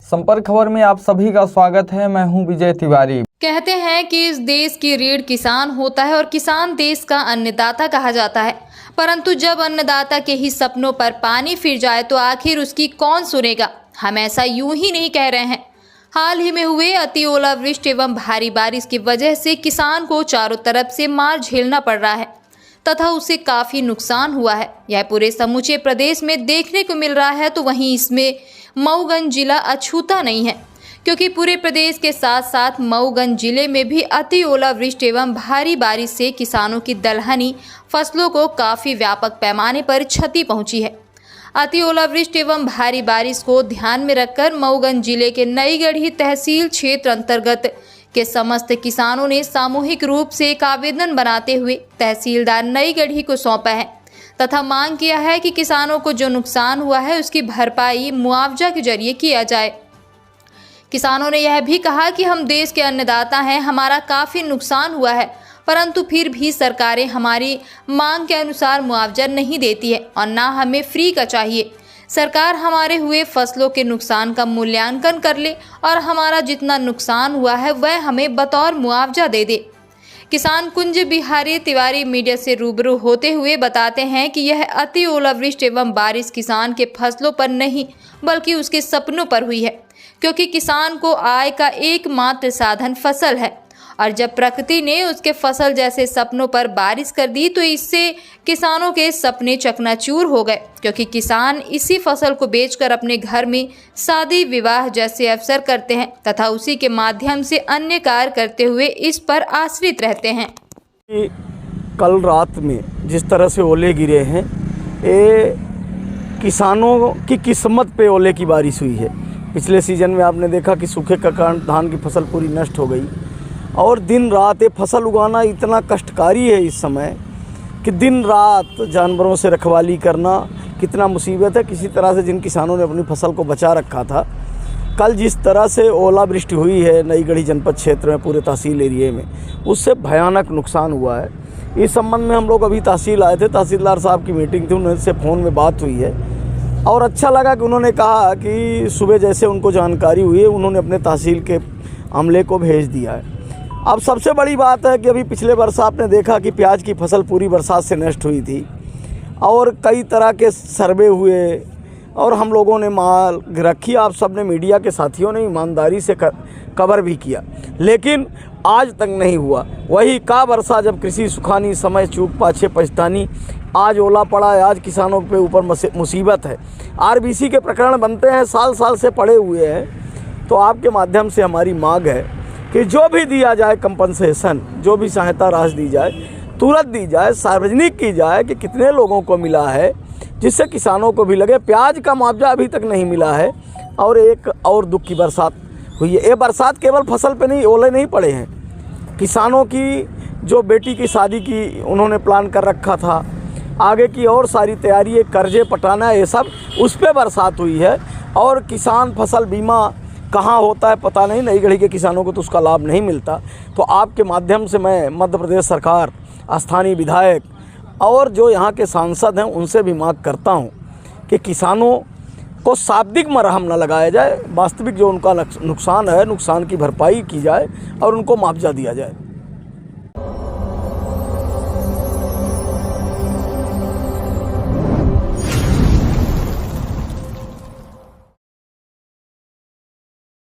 संपर्क खबर में आप सभी का स्वागत है। मैं हूं विजय तिवारी। कहते हैं कि इस देश की रीढ़ किसान होता है और किसान देश का अन्नदाता कहा जाता है, परंतु जब अन्नदाता के ही सपनों पर पानी फिर जाए तो आखिर उसकी कौन सुनेगा। हम ऐसा यूं ही नहीं कह रहे हैं। हाल ही में हुए अति ओलावृष्टि एवं भारी बारिश की वजह से किसान को चारों तरफ से मार झेलना पड़ रहा है तथा उसे काफ़ी नुकसान हुआ है। यह पूरे समूचे प्रदेश में देखने को मिल रहा है, तो वहीं इसमें मऊगंज जिला अछूता नहीं है, क्योंकि पूरे प्रदेश के साथ साथ मऊगंज जिले में भी अति ओलावृष्टि एवं भारी बारिश से किसानों की दलहनी फसलों को काफ़ी व्यापक पैमाने पर क्षति पहुंची है। अति ओलावृष्टि एवं भारी बारिश को ध्यान में रखकर मऊगंज जिले के नईगढ़ी तहसील क्षेत्र अंतर्गत के समस्त किसानों ने सामूहिक रूप से एक आवेदन बनाते हुए तहसीलदार नईगढ़ी को सौंपा है तथा मांग किया है कि किसानों को जो नुकसान हुआ है उसकी भरपाई मुआवजा के जरिए किया जाए। किसानों ने यह भी कहा कि हम देश के अन्नदाता हैं, हमारा काफ़ी नुकसान हुआ है, परंतु फिर भी सरकारें हमारी मांग के अनुसार मुआवजा नहीं देती है और ना हमें फ्री का चाहिए। सरकार हमारे हुए फसलों के नुकसान का मूल्यांकन कर ले और हमारा जितना नुकसान हुआ है वह हमें बतौर मुआवजा दे दे। किसान कुंज बिहारी तिवारी मीडिया से रूबरू होते हुए बताते हैं कि यह अति ओलावृष्टि एवं बारिश किसान के फसलों पर नहीं बल्कि उसके सपनों पर हुई है, क्योंकि किसान को आय का एकमात्र साधन फसल है और जब प्रकृति ने उसके फसल जैसे सपनों पर बारिश कर दी तो इससे किसानों के सपने चकनाचूर हो गए, क्योंकि किसान इसी फसल को बेचकर अपने घर में शादी विवाह जैसे अवसर करते हैं तथा उसी के माध्यम से अन्य कार्य करते हुए इस पर आश्रित रहते हैं। कल रात में जिस तरह से ओले गिरे हैं, ये किसानों की किस्मत पे ओले की बारिश हुई है। पिछले सीज़न में आपने देखा कि सूखे के कारण धान की फसल पूरी नष्ट हो गई और दिन रात ये फसल उगाना इतना कष्टकारी है इस समय कि दिन रात जानवरों से रखवाली करना कितना मुसीबत है। किसी तरह से जिन किसानों ने अपनी फसल को बचा रखा था, कल जिस तरह से ओलावृष्टि हुई है नईगढ़ी जनपद क्षेत्र में पूरे तहसील एरिए में, उससे भयानक नुकसान हुआ है। इस संबंध में हम लोग अभी तहसील आए थे, तहसीलदार साहब की मीटिंग थी, उनसे फ़ोन में बात हुई है और अच्छा लगा कि उन्होंने कहा कि सुबह जैसे उनको जानकारी हुई है उन्होंने अपने तहसील के अमले को भेज दिया है। अब सबसे बड़ी बात है कि अभी पिछले वर्ष आपने देखा कि प्याज की फसल पूरी बरसात से नष्ट हुई थी और कई तरह के सर्वे हुए और हम लोगों ने माल रखी, आप सब ने मीडिया के साथियों ने ईमानदारी से कवर भी किया, लेकिन आज तक नहीं हुआ। वही का वर्षा जब कृषि सुखानी समय चूक पाछे पछतानी, आज ओला पड़ा है, आज किसानों के ऊपर मुसीबत है। आरबीसी के प्रकरण बनते हैं, साल साल से पड़े हुए हैं। तो आपके माध्यम से हमारी मांग है कि जो भी दिया जाए कंपनसेशन, जो भी सहायता राशि दी जाए तुरंत दी जाए, सार्वजनिक की जाए कि कितने लोगों को मिला है, जिससे किसानों को भी लगे। प्याज का मुआवजा अभी तक नहीं मिला है और एक और दुख की बरसात हुई है। ये बरसात केवल फसल पे नहीं, ओले नहीं पड़े हैं, किसानों की जो बेटी की शादी की उन्होंने प्लान कर रखा था, आगे की और सारी तैयारी, कर्जे पटाना, ये सब उस पर बरसात हुई है। और किसान फसल बीमा कहाँ होता है पता नहीं, नईगढ़ी के किसानों को तो उसका लाभ नहीं मिलता। तो आपके माध्यम से मैं मध्य प्रदेश सरकार, स्थानीय विधायक और जो यहाँ के सांसद हैं उनसे भी मांग करता हूँ कि किसानों को शाब्दिक मरहम न लगाया जाए, वास्तविक जो उनका नुकसान है, नुकसान की भरपाई की जाए और उनको मुआवजा दिया जाए।